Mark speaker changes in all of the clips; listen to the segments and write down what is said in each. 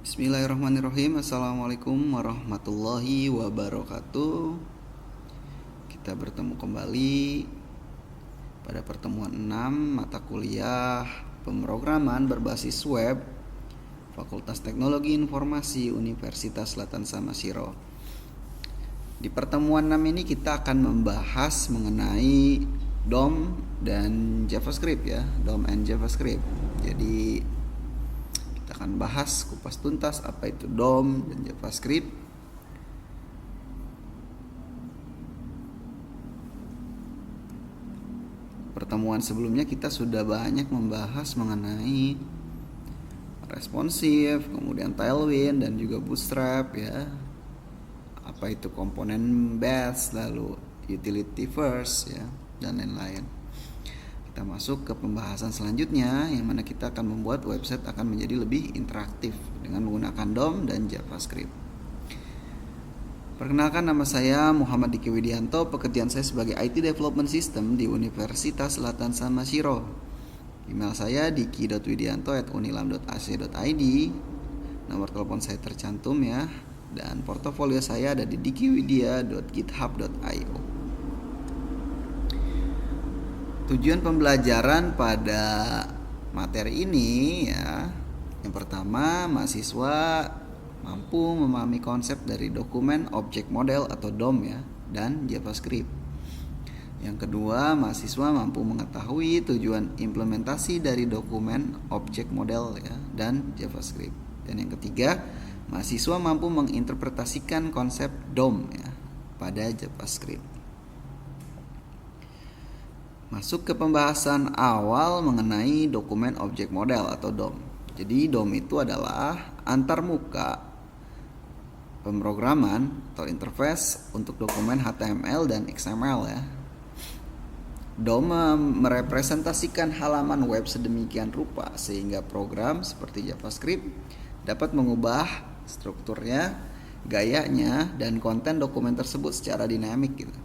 Speaker 1: Bismillahirrahmanirrahim. Assalamualaikum warahmatullahi wabarakatuh. Kita bertemu kembali pada pertemuan 6 mata kuliah pemrograman berbasis web Fakultas Teknologi Informasi Universitas Selatan Samosir. Di pertemuan 6 ini kita akan membahas mengenai DOM dan JavaScript ya, DOM and JavaScript. Jadi kita akan bahas kupas tuntas apa itu DOM dan JavaScript. Pertemuan sebelumnya kita sudah banyak membahas mengenai responsif, kemudian Tailwind dan juga Bootstrap ya. Apa itu komponen base, lalu utility first ya, dan lain-lain. Kita masuk ke pembahasan selanjutnya, yang mana kita akan membuat website akan menjadi lebih interaktif dengan menggunakan DOM dan JavaScript. Perkenalkan, nama saya Muhammad Diki Widianto, pekerjaan saya sebagai IT Development System di Universitas Selatan Samosir. Email saya diki.widianto@unilam.ac.id. Nomor telepon saya tercantum ya, dan portofolio saya ada di dikiwidia.github.io. Tujuan pembelajaran pada materi ini ya, yang pertama, mahasiswa mampu memahami konsep dari dokumen objek model atau DOM ya, dan JavaScript. Yang kedua, mahasiswa mampu mengetahui tujuan implementasi dari dokumen objek model ya, dan JavaScript. Dan yang ketiga, mahasiswa mampu menginterpretasikan konsep DOM ya pada JavaScript. Masuk ke pembahasan awal mengenai dokumen objek model atau DOM. Jadi DOM itu adalah antarmuka pemrograman atau interface untuk dokumen HTML dan XML ya. DOM merepresentasikan halaman web sedemikian rupa sehingga program seperti JavaScript dapat mengubah strukturnya, gayanya, dan konten dokumen tersebut secara dinamik gitu.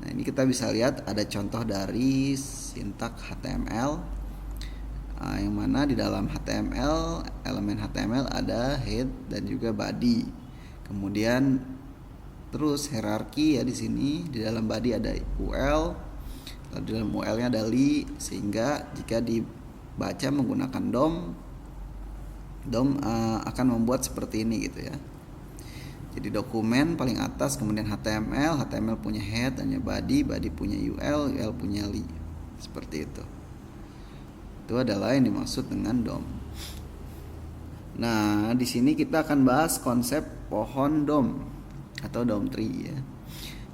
Speaker 1: Nah, ini kita bisa lihat ada contoh dari sintak HTML, yang mana di dalam HTML, elemen HTML ada head dan juga body. Kemudian terus hierarki ya di sini, di dalam body ada UL, lalu di dalam UL-nya ada li, sehingga jika dibaca menggunakan DOM akan membuat seperti ini gitu ya. Jadi dokumen paling atas, kemudian HTML punya head, hanya body punya UL punya li. Seperti itu. Itu adalah yang dimaksud dengan DOM. Nah, di sini kita akan bahas konsep pohon DOM atau DOM tree ya.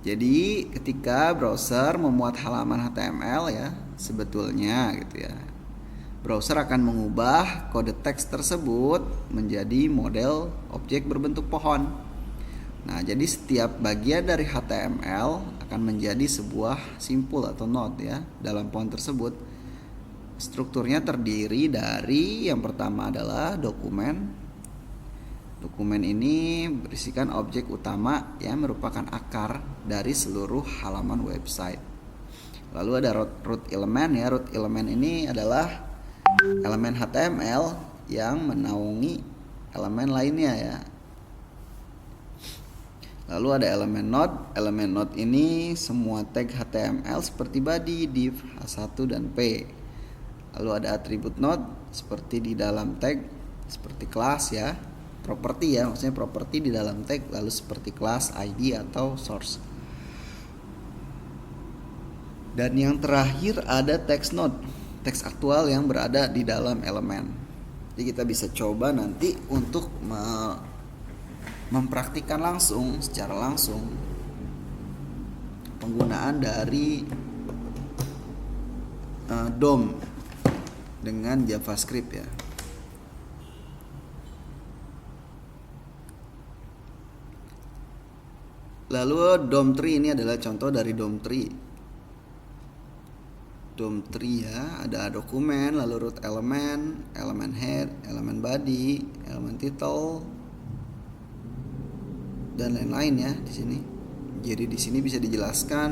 Speaker 1: Jadi, ketika browser memuat halaman HTML ya, sebetulnya gitu ya, browser akan mengubah kode teks tersebut menjadi model objek berbentuk pohon. Nah, jadi setiap bagian dari HTML akan menjadi sebuah simpul atau node ya dalam pohon tersebut. Strukturnya terdiri dari yang pertama adalah dokumen. Dokumen ini berisikan objek utama yang merupakan akar dari seluruh halaman website. Lalu ada root element ya. Root element ini adalah elemen HTML yang menaungi elemen lainnya ya. Lalu ada elemen node. Elemen node ini semua tag HTML seperti body, div, h1 dan p. Lalu ada atribut node seperti di dalam tag, seperti kelas ya, properti ya, maksudnya properti di dalam tag, lalu seperti kelas, ID atau source. Dan yang terakhir ada text node, teks aktual yang berada di dalam elemen. Jadi kita bisa coba nanti untuk mempraktikkan secara langsung penggunaan dari DOM dengan JavaScript ya. Lalu DOM tree ini adalah contoh dari DOM tree. DOM tree ya, ada dokumen, lalu root element, elemen head, elemen body, elemen title, dan lain-lain ya di sini. Jadi di sini bisa dijelaskan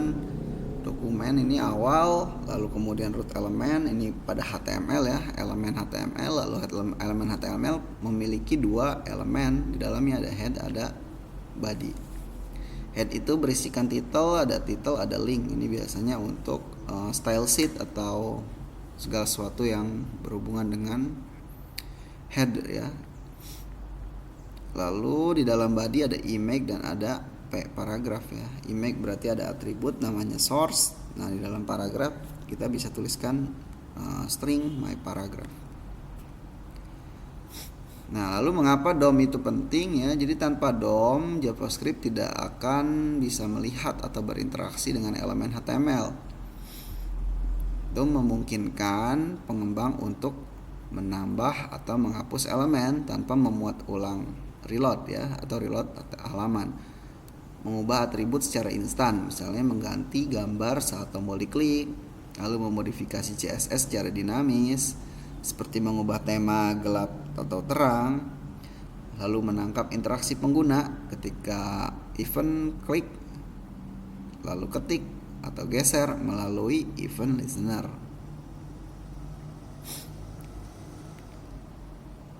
Speaker 1: Dokumen ini awal, lalu kemudian root element ini pada HTML ya, elemen HTML, lalu elemen HTML memiliki dua elemen, di dalamnya ada head, ada body. Head itu berisikan title, ada link. Ini biasanya untuk style sheet atau segala sesuatu yang berhubungan dengan head ya. Lalu di dalam body ada image dan ada paragraf ya. Image berarti ada atribut namanya source. Nah, di dalam paragraf kita bisa tuliskan string my paragraph. Nah, lalu mengapa DOM itu penting ya? Jadi tanpa DOM JavaScript tidak akan bisa melihat atau berinteraksi dengan elemen HTML. DOM memungkinkan pengembang untuk menambah atau menghapus elemen tanpa memuat ulang reload ya, atau reload halaman. Mengubah atribut secara instan, misalnya mengganti gambar saat tombol diklik, lalu memodifikasi CSS secara dinamis, seperti mengubah tema gelap atau terang, lalu menangkap interaksi pengguna ketika event klik, lalu ketik atau geser melalui event listener.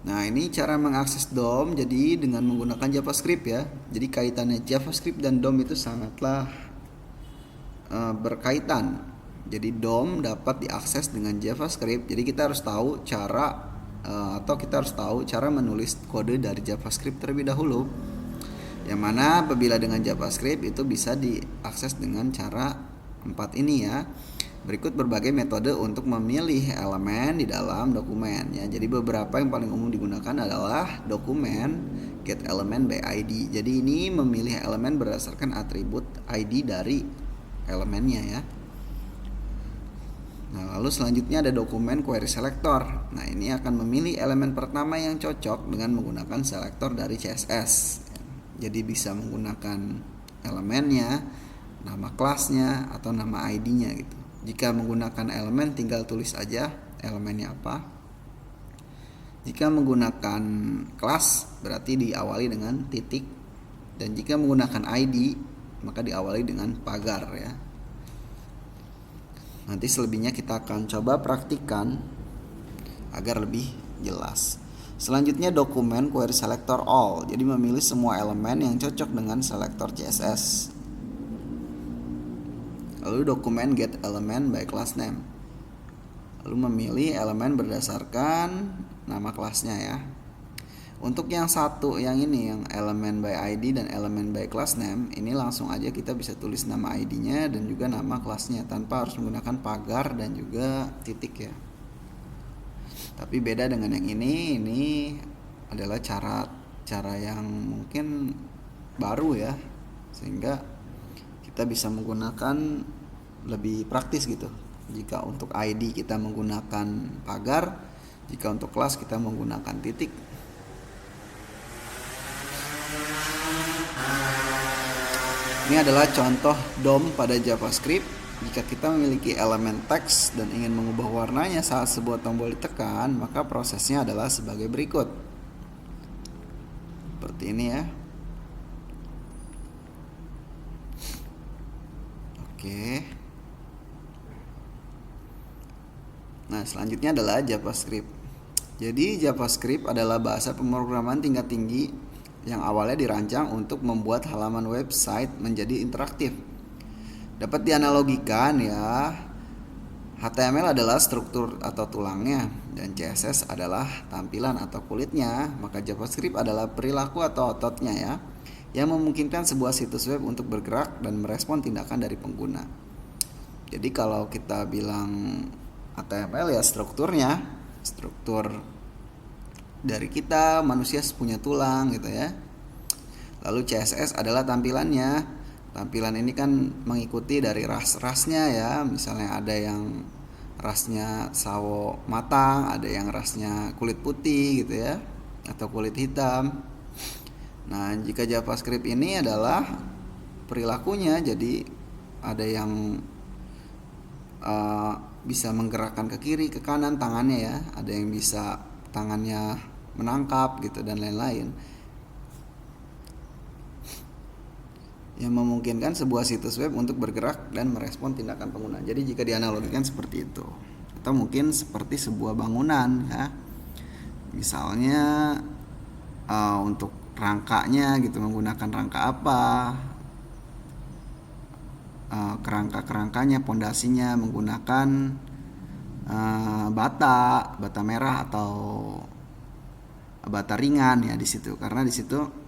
Speaker 1: Nah, ini cara mengakses DOM jadi dengan menggunakan JavaScript ya. Jadi kaitannya JavaScript dan DOM itu sangatlah berkaitan. Jadi DOM dapat diakses dengan JavaScript. Jadi kita harus tahu cara cara menulis kode dari JavaScript terlebih dahulu. Yang mana apabila dengan JavaScript itu bisa diakses dengan cara 4 ini ya. Berikut berbagai metode untuk memilih elemen di dalam dokumen ya. Jadi beberapa yang paling umum digunakan adalah dokumen get element by ID. Jadi ini memilih elemen berdasarkan atribut ID dari elemennya ya. Nah, lalu selanjutnya ada dokumen query selector. Nah, ini akan memilih elemen pertama yang cocok dengan menggunakan selector dari CSS. Jadi bisa menggunakan elemennya, nama kelasnya atau nama ID-nya gitu. Jika menggunakan elemen tinggal tulis aja elemennya apa. Jika menggunakan kelas berarti diawali dengan titik, dan jika menggunakan ID maka diawali dengan pagar ya. Nanti selebihnya kita akan coba praktikkan agar lebih jelas. Selanjutnya dokumen query selector all. Jadi memilih semua elemen yang cocok dengan selector CSS. Lalu dokumen get element by class name. Lalu memilih elemen berdasarkan nama kelasnya ya. Untuk yang satu yang ini, yang elemen by ID dan elemen by class name, ini langsung aja kita bisa tulis nama ID-nya dan juga nama kelasnya tanpa harus menggunakan pagar dan juga titik ya. Tapi beda dengan yang ini adalah cara yang mungkin baru ya, sehingga kita bisa menggunakan lebih praktis gitu. Jika untuk ID kita menggunakan pagar, jika untuk kelas kita menggunakan titik. Ini adalah contoh DOM pada JavaScript. Jika kita memiliki elemen teks dan ingin mengubah warnanya saat sebuah tombol ditekan, maka prosesnya adalah sebagai berikut. Seperti ini ya. Oke. Nah, selanjutnya adalah JavaScript. Jadi JavaScript adalah bahasa pemrograman tingkat tinggi yang awalnya dirancang untuk membuat halaman website menjadi interaktif. Dapat dianalogikan ya, HTML adalah struktur atau tulangnya dan CSS adalah tampilan atau kulitnya, maka JavaScript adalah perilaku atau ototnya ya, yang memungkinkan sebuah situs web untuk bergerak dan merespon tindakan dari pengguna. Jadi kalau kita bilang HTML ya strukturnya, struktur dari kita manusia punya tulang gitu ya. Lalu CSS adalah tampilannya. Tampilan ini kan mengikuti dari ras-rasnya ya. Misalnya ada yang rasnya sawo matang, ada yang rasnya kulit putih gitu ya, atau kulit hitam. Nah, jika JavaScript ini adalah perilakunya, jadi ada yang bisa menggerakkan ke kiri, ke kanan tangannya ya, ada yang bisa tangannya menangkap gitu dan lain-lain. yang memungkinkan sebuah situs web untuk bergerak dan merespon tindakan pengguna. Jadi jika dianalogikan seperti itu, atau mungkin seperti sebuah bangunan ya, misalnya untuk rangkanya gitu, menggunakan rangka apa, kerangkanya, pondasinya menggunakan bata merah atau bata ringan ya di situ, karena di situ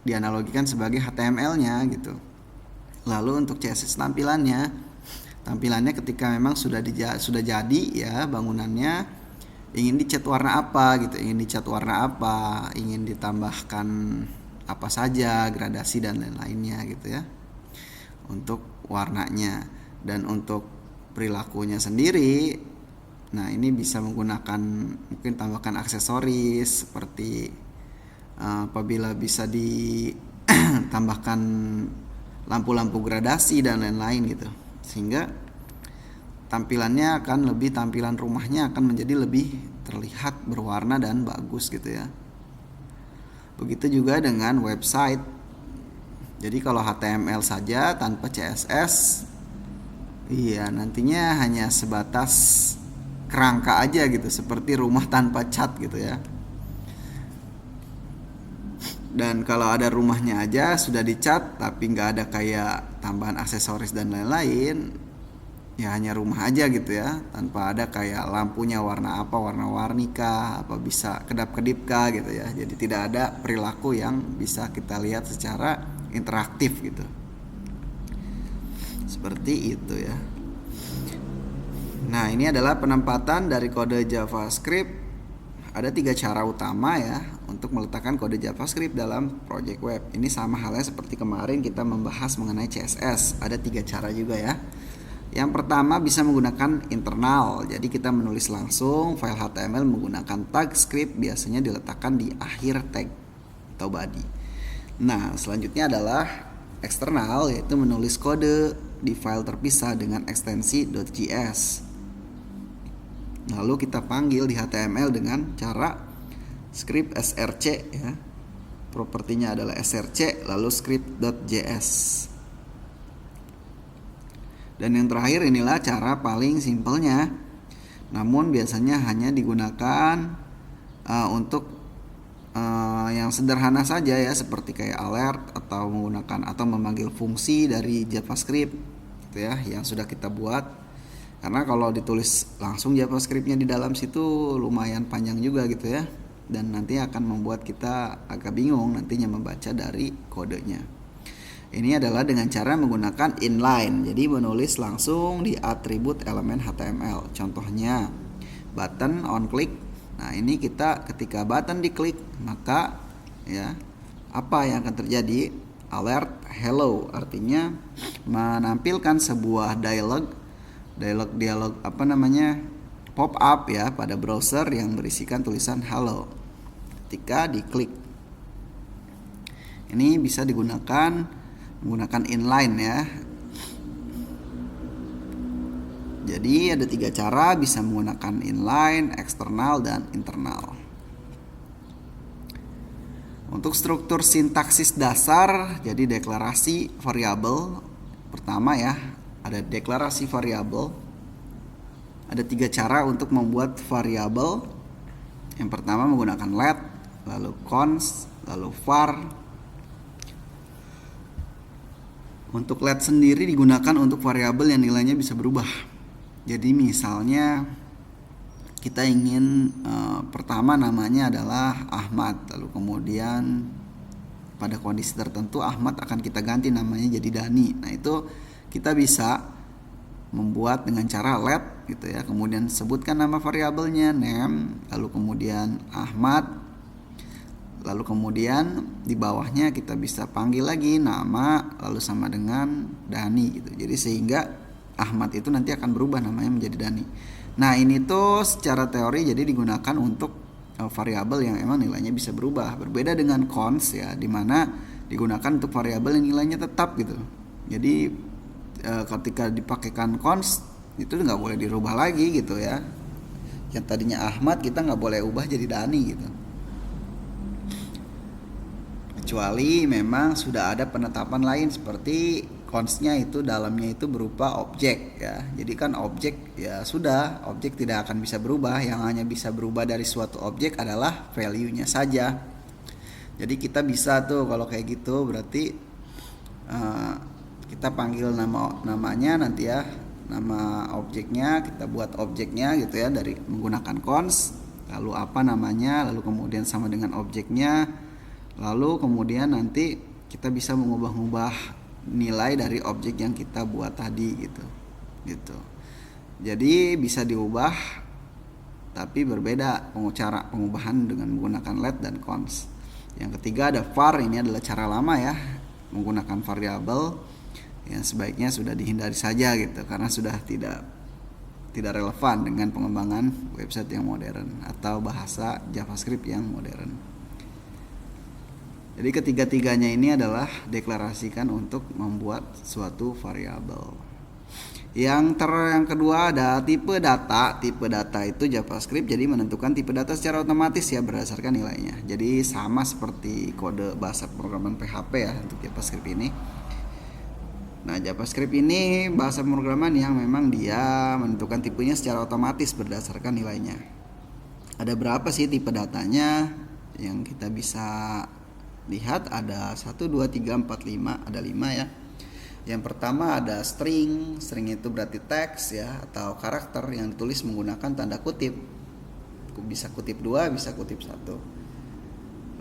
Speaker 1: dianalogikan sebagai HTML-nya gitu. Lalu untuk CSS tampilannya ketika memang sudah jadi ya bangunannya, ingin dicat warna apa gitu, ingin ditambahkan apa saja, gradasi dan lain-lainnya gitu ya untuk warnanya. Dan untuk perilakunya sendiri, nah ini bisa menggunakan mungkin tambahkan aksesoris seperti apabila bisa ditambahkan lampu-lampu gradasi dan lain-lain gitu, sehingga tampilannya tampilan rumahnya akan menjadi lebih terlihat berwarna dan bagus gitu ya. Begitu juga dengan website. Jadi kalau HTML saja tanpa CSS, iya nantinya hanya sebatas kerangka aja gitu, seperti rumah tanpa cat gitu ya. Dan kalau ada rumahnya aja sudah dicat tapi nggak ada kayak tambahan aksesoris dan lain-lain, ya hanya rumah aja gitu ya, tanpa ada kayak lampunya warna apa, warna-warni kah, apa bisa kedap-kedip kah gitu ya. Jadi tidak ada perilaku yang bisa kita lihat secara interaktif gitu. Seperti itu ya. Nah, ini adalah penempatan dari kode JavaScript. Ada 3 cara utama ya untuk meletakkan kode JavaScript dalam project web. Ini sama halnya seperti kemarin kita membahas mengenai CSS. Ada 3 cara juga ya. Yang pertama bisa menggunakan internal. Jadi kita menulis langsung file HTML menggunakan tag script, biasanya diletakkan di akhir tag atau body. Nah, selanjutnya adalah eksternal, yaitu menulis kode di file terpisah dengan ekstensi .js. Lalu kita panggil di HTML dengan cara script src ya. Propertinya adalah src lalu script.js. Dan yang terakhir inilah cara paling simpelnya, namun biasanya hanya digunakan untuk yang sederhana saja ya, seperti kayak alert atau menggunakan atau memanggil fungsi dari JavaScript gitu ya, yang sudah kita buat. Karena kalau ditulis langsung JavaScript-nya di dalam situ lumayan panjang juga gitu ya, dan nanti akan membuat kita agak bingung nantinya membaca dari kodenya. Ini adalah dengan cara menggunakan inline, jadi menulis langsung di atribut elemen HTML. Contohnya button on click. Nah, ini kita ketika button diklik, maka ya apa yang akan terjadi? Alert hello, artinya menampilkan sebuah dialog pop up ya pada browser yang berisikan tulisan hello ketika diklik. Ini bisa menggunakan inline ya. Jadi ada 3 cara bisa menggunakan inline, eksternal dan internal. Untuk struktur sintaksis dasar, jadi deklarasi variabel pertama ya, ada deklarasi variabel. Ada 3 cara untuk membuat variabel. Yang pertama menggunakan let, lalu const, lalu var. Untuk let sendiri digunakan untuk variabel yang nilainya bisa berubah. Jadi misalnya kita ingin pertama namanya adalah Ahmad, lalu kemudian pada kondisi tertentu Ahmad akan kita ganti namanya jadi Dani. Nah, itu kita bisa membuat dengan cara let gitu ya. Kemudian sebutkan nama variabelnya name, lalu kemudian Ahmad, lalu kemudian di bawahnya kita bisa panggil lagi nama lalu sama dengan Dani gitu. Jadi sehingga Ahmad itu nanti akan berubah namanya menjadi Dani. Nah, ini tuh secara teori jadi digunakan untuk variabel yang emang nilainya bisa berubah. Berbeda dengan const ya, dimana digunakan untuk variabel yang nilainya tetap gitu. Jadi ketika dipakaikan const itu nggak boleh dirubah lagi gitu ya. Yang tadinya Ahmad kita nggak boleh ubah jadi Dani gitu. kecuali memang sudah ada penetapan lain seperti consnya itu dalamnya itu berupa objek ya. Jadi kan objek ya sudah, objek tidak akan bisa berubah, yang hanya bisa berubah dari suatu objek adalah value-nya saja. Jadi kita bisa tuh kalau kayak gitu berarti kita panggil namanya nanti ya, nama objeknya, kita buat objeknya gitu ya dari menggunakan cons, lalu apa namanya, lalu kemudian sama dengan objeknya, lalu kemudian nanti kita bisa mengubah-ubah nilai dari objek yang kita buat tadi gitu. Jadi bisa diubah tapi berbeda cara pengubahan dengan menggunakan let dan cons. Yang ketiga ada var, ini adalah cara lama ya, menggunakan variabel yang sebaiknya sudah dihindari saja gitu karena sudah tidak relevan dengan pengembangan website yang modern atau bahasa JavaScript yang modern. Jadi ketiga-tiganya ini adalah deklarasikan untuk membuat suatu variabel. Yang kedua ada tipe data. Tipe data itu JavaScript jadi menentukan tipe data secara otomatis ya berdasarkan nilainya. Jadi sama seperti kode bahasa pemrograman PHP ya untuk JavaScript ini. Nah, JavaScript ini bahasa pemrograman yang memang dia menentukan tipenya secara otomatis berdasarkan nilainya. Ada berapa sih tipe datanya yang kita bisa lihat? Ada 1, 2, 3, 4, 5, ada 5 ya. Yang pertama ada string itu berarti teks ya atau karakter yang ditulis menggunakan tanda kutip. Bisa kutip 2, bisa kutip 1.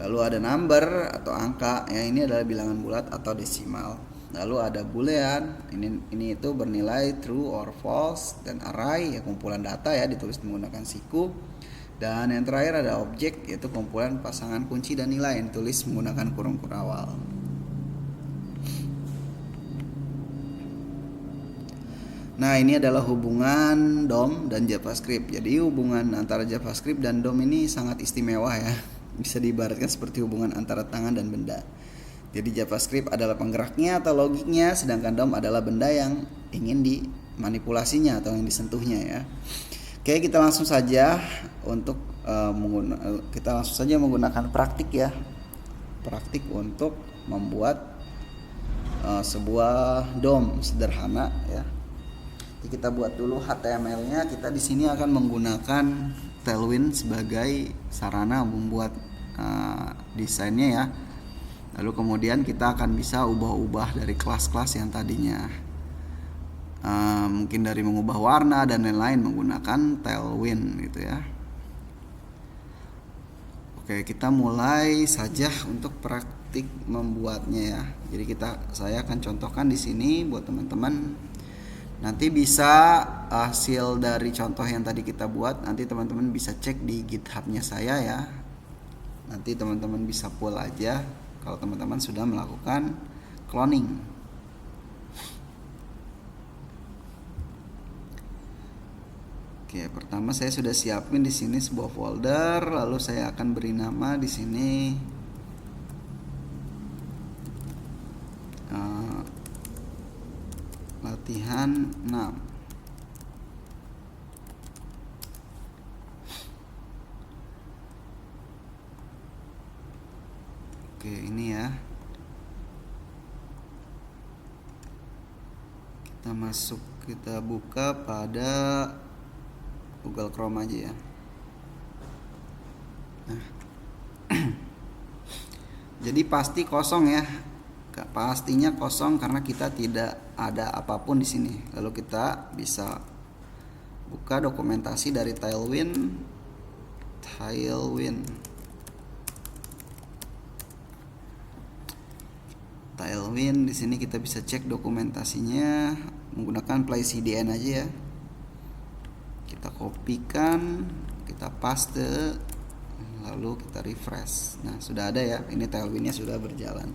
Speaker 1: Lalu ada number atau angka, ya ini adalah bilangan bulat atau desimal. Lalu ada boolean, ini itu bernilai true or false, dan array ya kumpulan data ya ditulis menggunakan siku. Dan yang terakhir ada objek yaitu kumpulan pasangan kunci dan nilai yang ditulis menggunakan kurung kurawal. Nah, ini adalah hubungan DOM dan JavaScript. Jadi hubungan antara JavaScript dan DOM ini sangat istimewa ya. Bisa diibaratkan seperti hubungan antara tangan dan benda. Jadi JavaScript adalah penggeraknya atau logiknya, sedangkan DOM adalah benda yang ingin dimanipulasinya atau yang disentuhnya ya. Oke, kita langsung saja menggunakan praktik ya. Praktik untuk membuat sebuah DOM sederhana ya. Jadi kita buat dulu HTML-nya. Kita di sini akan menggunakan Tailwind sebagai sarana membuat desainnya ya. Lalu kemudian kita akan bisa ubah-ubah dari kelas-kelas yang tadinya mungkin dari mengubah warna dan lain-lain menggunakan Tailwind gitu ya. Oke, kita mulai saja untuk praktik membuatnya ya. Jadi saya akan contohkan di sini buat teman-teman. Nanti bisa hasil dari contoh yang tadi kita buat, nanti teman-teman bisa cek di GitHub-nya saya ya. Nanti teman-teman bisa pull aja kalau teman-teman sudah melakukan cloning. Oke, pertama saya sudah siapin di sini sebuah folder, lalu saya akan beri nama di sini latihan 6. Oke, ini ya. Kita buka pada Google Chrome aja ya. Nah. Jadi pasti kosong ya. Pastinya kosong karena kita tidak ada apapun di sini. Lalu kita bisa buka dokumentasi dari Tailwind. Tailwind di sini kita bisa cek dokumentasinya menggunakan PlayCDN aja ya. Kita kopikan, kita paste, lalu kita refresh. Nah, sudah ada ya. Ini Tailwindnya sudah berjalan.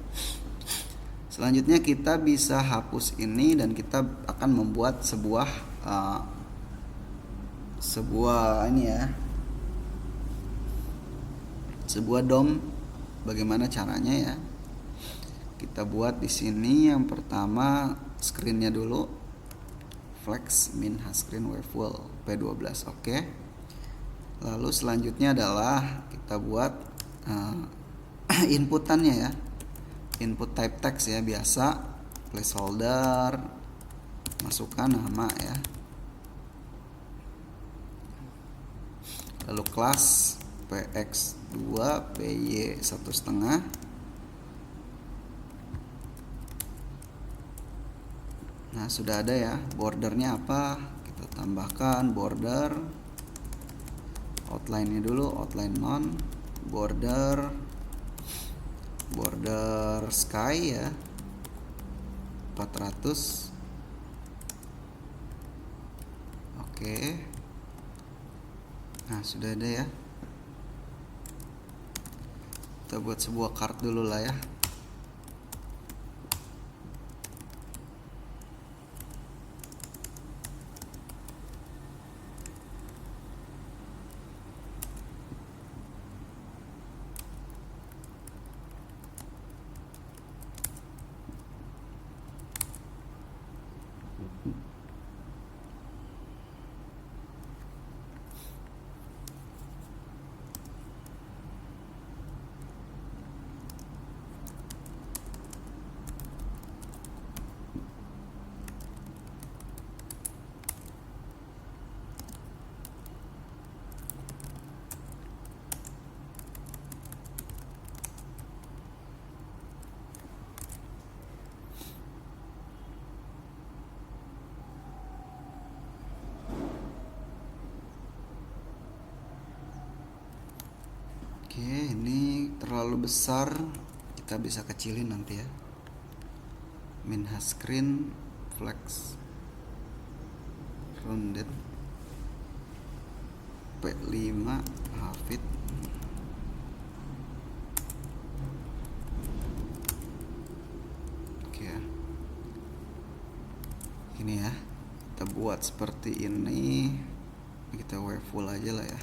Speaker 1: Selanjutnya kita bisa hapus ini dan kita akan membuat sebuah DOM. Bagaimana caranya ya? Kita buat di sini yang pertama screen-nya dulu. Flex min hascreen waveful P12. Oke. Lalu selanjutnya adalah kita buat inputannya ya. input type text ya, biasa placeholder, masukkan nama ya, lalu kelas px2 py 1,5. Nah sudah ada ya, bordernya apa, kita tambahkan border, outline-nya dulu, outline non, border sky ya 400. Oke. Nah sudah ada ya, kita buat sebuah card dulu lah ya. Oke, ini terlalu besar, kita bisa kecilin nanti ya. Minha screen flex rounded P5 Hafid. Oke ya. Ini ya, kita buat seperti ini. Kita wave full aja lah ya.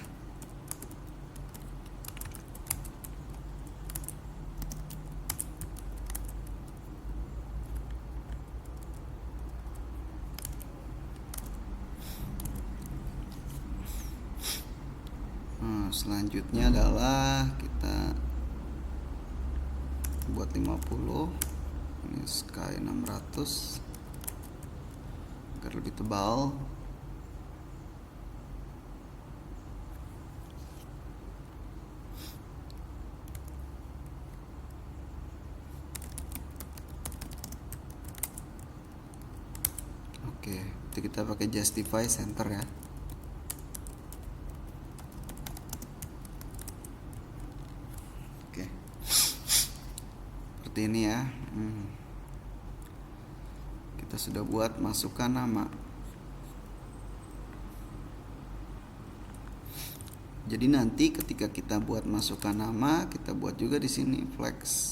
Speaker 1: Selanjutnya adalah kita buat 50. Ini sky 600 agar lebih tebal. Oke, itu kita pakai justify center ya. Seperti ini ya. Kita sudah buat masukkan nama. Jadi nanti ketika kita buat masukkan nama, kita buat juga di sini flex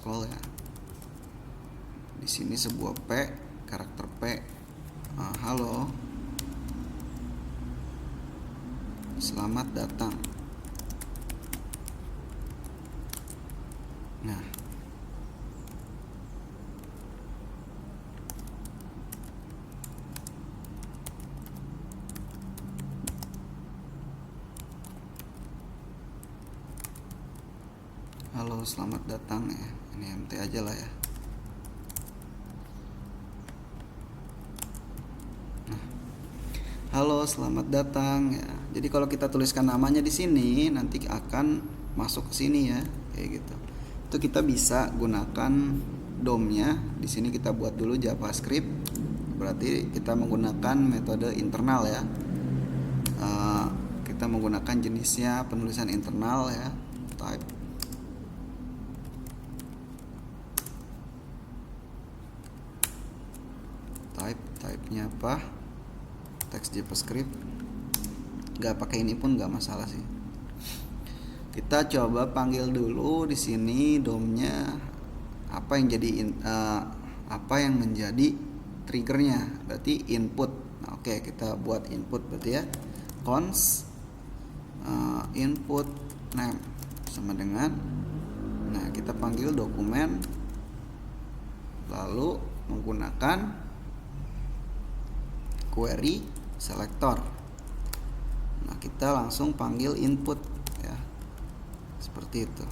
Speaker 1: call ya. Di sini sebuah P, karakter P. Halo, selamat datang. Nah, halo selamat datang ya, ini MT aja lah ya. Nah, halo selamat datang ya. Jadi kalau kita tuliskan namanya di sini, nanti akan masuk ke sini ya, kayak gitu. Itu kita bisa gunakan DOM-nya. Di sini kita buat dulu JavaScript. Berarti kita menggunakan metode internal ya. Kita menggunakan jenisnya penulisan internal ya. Type-nya apa? Teks JavaScript. Gak pakai ini pun gak masalah sih. Kita coba panggil dulu di sini DOM-nya apa yang menjadi triggernya, berarti input. Nah, oke, kita buat input berarti ya. Const input name sama dengan, nah kita panggil dokumen lalu menggunakan query selector. Nah, kita langsung panggil input ya. Seperti itu.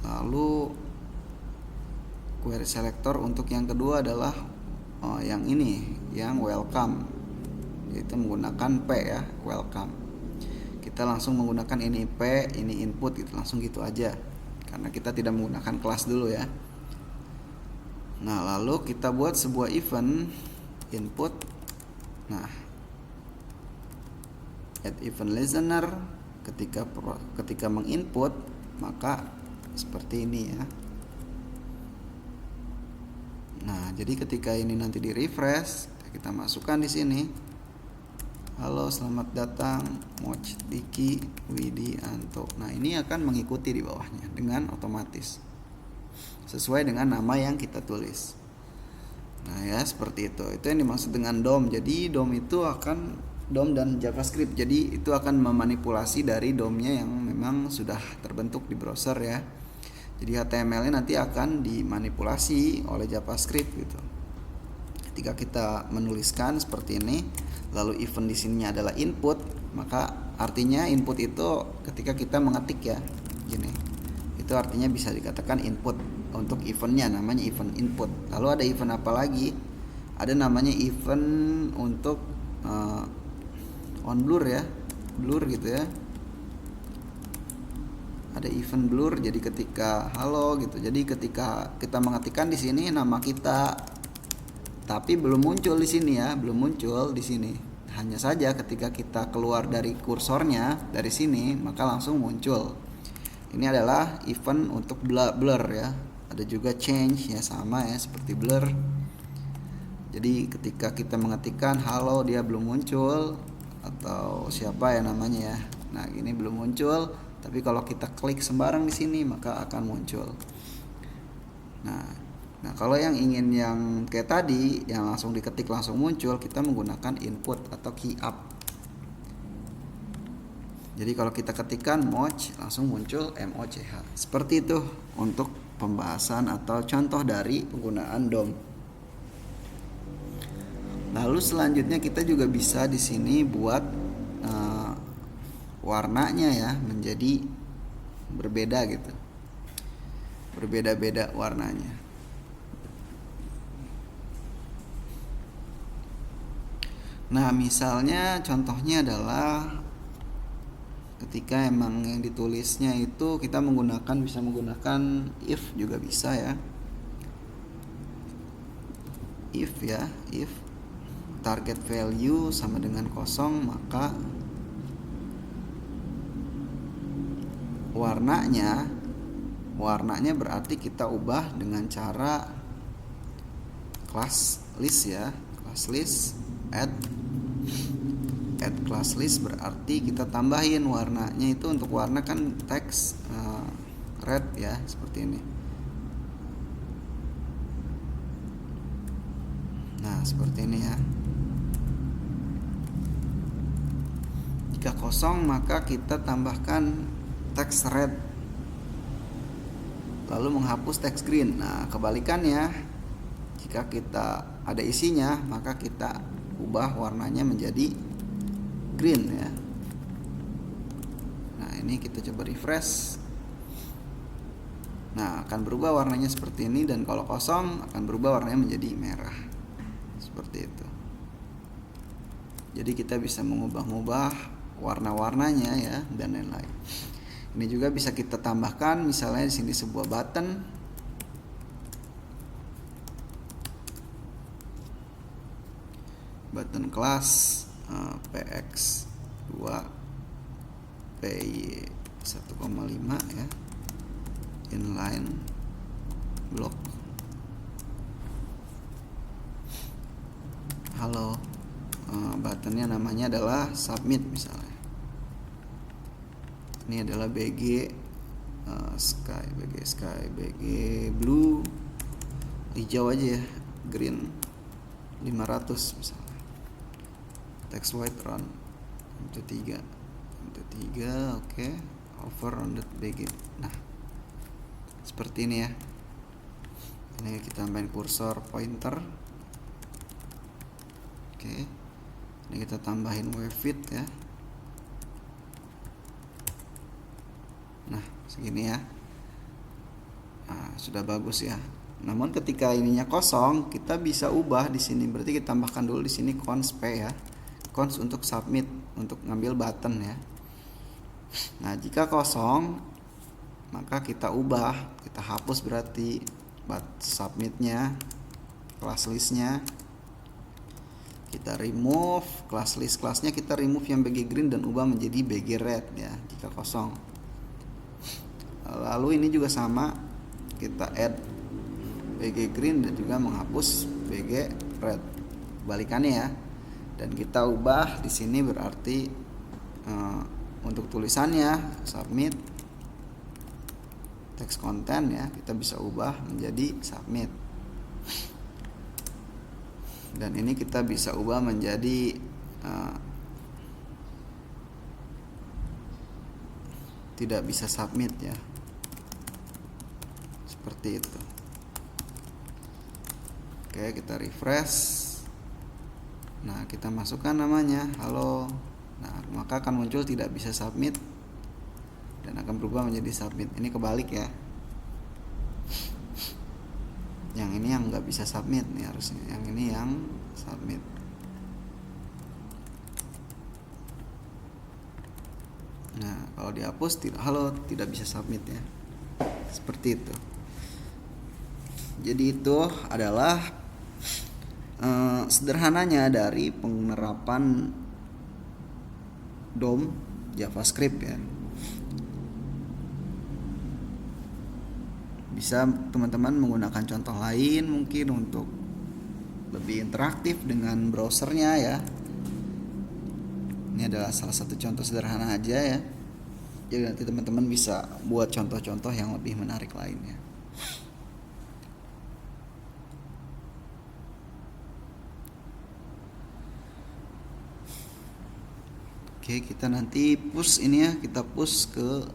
Speaker 1: Lalu query selector untuk yang kedua adalah yang ini, yang welcome, yaitu menggunakan P ya, welcome. Kita langsung menggunakan ini P, ini input gitu, langsung gitu aja karena kita tidak menggunakan kelas dulu ya. Nah, lalu kita buat sebuah event input. Nah, add event listener ketika menginput, maka seperti ini ya. Nah, jadi ketika ini nanti di refresh, kita masukkan di sini. Halo, selamat datang Moch Diki Widi Anto. Nah, ini akan mengikuti di bawahnya dengan otomatis sesuai dengan nama yang kita tulis. Nah, ya seperti itu. Itu yang dimaksud dengan DOM. Jadi DOM itu akan DOM dan JavaScript. Jadi itu akan memanipulasi dari DOM-nya yang memang sudah terbentuk di browser ya. Jadi HTML-nya nanti akan dimanipulasi oleh JavaScript gitu. Ketika kita menuliskan seperti ini, lalu event di sininya adalah input, maka artinya input itu ketika kita mengetik ya, gini. Itu artinya bisa dikatakan input untuk eventnya, namanya event input. Lalu ada event apa lagi? Ada namanya event untuk on blur ya, blur gitu ya. Ada event blur, jadi ketika halo gitu, jadi ketika kita mengetikkan di sini nama kita, tapi belum muncul di sini ya, belum muncul di sini. Hanya saja ketika kita keluar dari kursornya dari sini, maka langsung muncul. Ini adalah event untuk blur ya. Ada juga change ya, sama ya seperti blur. Jadi ketika kita mengetikkan halo, dia belum muncul, atau siapa ya namanya ya. Nah, ini belum muncul. Tapi kalau kita klik sembarang di sini maka akan muncul. Nah, kalau yang ingin yang kayak tadi yang langsung diketik langsung muncul, kita menggunakan input atau key up. Jadi kalau kita ketikkan moch langsung muncul moch. Seperti itu untuk pembahasan atau contoh dari penggunaan DOM. Lalu selanjutnya kita juga bisa di sini buat warnanya ya menjadi berbeda gitu, berbeda-beda warnanya. Nah, misalnya contohnya adalah ketika emang yang ditulisnya itu kita bisa menggunakan if juga bisa ya. If target value sama dengan kosong, maka warnanya berarti kita ubah dengan cara class list ya, class list add class list berarti kita tambahin warnanya itu. Untuk warna kan teks red ya, seperti ini. Nah, seperti ini ya. Jika kosong maka kita tambahkan teks red, lalu menghapus teks green. Nah, kebalikannya, jika kita ada isinya maka kita ubah warnanya menjadi green ya. Nah, ini kita coba refresh. Nah, akan berubah warnanya seperti ini, dan kalau kosong akan berubah warnanya menjadi merah. Seperti itu. Jadi kita bisa mengubah-ubah warna-warnanya ya, dan lain-lain. Ini juga bisa kita tambahkan misalnya di sini sebuah button class px2 py 1,5 ya, inline block. Halo, buttonnya namanya adalah submit misalnya. Ini adalah BG sky, BG blue, hijau aja ya, green 500 misalnya. Text white run into 3 oke. Over rounded BG. Nah, seperti ini ya. Ini kita tambahin kursor pointer. Oke. Ini kita tambahin webfit ya. Nah, segini ya. sudah bagus ya. Namun ketika ininya kosong, kita bisa ubah di sini. Berarti kita tambahkan dulu di sini cons P ya. Cons untuk submit, untuk ngambil button ya. Nah, jika kosong, maka kita ubah, kita hapus berarti submitnya, class listnya. Kita remove class list, kelasnya kita remove yang BG green dan ubah menjadi BG red ya jika kosong. Lalu ini juga sama, kita add BG green dan juga menghapus BG red, balikannya ya. Dan kita ubah di sini berarti untuk tulisannya submit text content ya, kita bisa ubah menjadi submit. Dan ini kita bisa ubah menjadi tidak bisa submit ya, seperti itu. Oke, kita refresh. Nah, kita masukkan namanya halo. Nah, maka akan muncul tidak bisa submit dan akan berubah menjadi submit. Ini kebalik ya. Yang ini yang nggak bisa submit nih harusnya, yang ini yang submit. Nah, kalau dihapus halo tidak bisa submit ya, seperti itu. Jadi itu adalah sederhananya dari penerapan DOM JavaScript ya. Bisa teman-teman menggunakan contoh lain mungkin untuk lebih interaktif dengan browsernya ya. Ini adalah salah satu contoh sederhana aja ya. Jadi nanti teman-teman bisa buat contoh-contoh yang lebih menarik lainnya. Oke, kita nanti push ini ya, kita push ke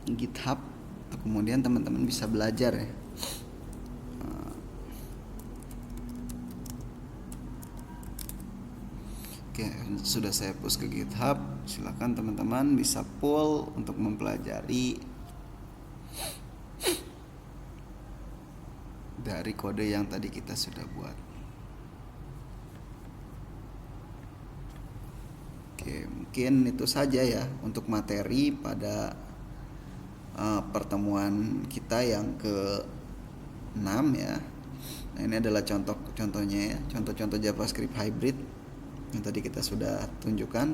Speaker 1: GitHub. Kemudian teman-teman bisa belajar ya. Oke, sudah saya push ke GitHub. Silakan teman-teman bisa pull untuk mempelajari dari kode yang tadi kita sudah buat. Oke, mungkin itu saja ya untuk materi pada pertemuan kita yang ke-6 ya. Nah, ini adalah contohnya ya, contoh-contoh JavaScript hybrid yang tadi kita sudah tunjukkan.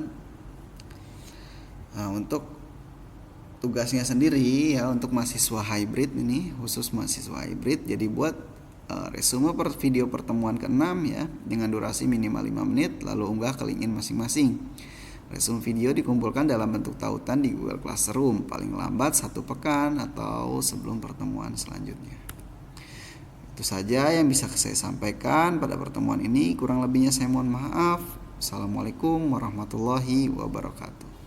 Speaker 1: Nah, untuk tugasnya sendiri ya, untuk mahasiswa hybrid ini, khusus mahasiswa hybrid, jadi buat resume per video pertemuan ke-6 ya, dengan durasi minimal 5 menit, lalu unggah ke LinkedIn masing-masing. Resume video dikumpulkan dalam bentuk tautan di Google Classroom paling lambat 1 pekan atau sebelum pertemuan selanjutnya. Itu saja yang bisa saya sampaikan pada pertemuan ini. Kurang lebihnya saya mohon maaf. Assalamualaikum warahmatullahi wabarakatuh.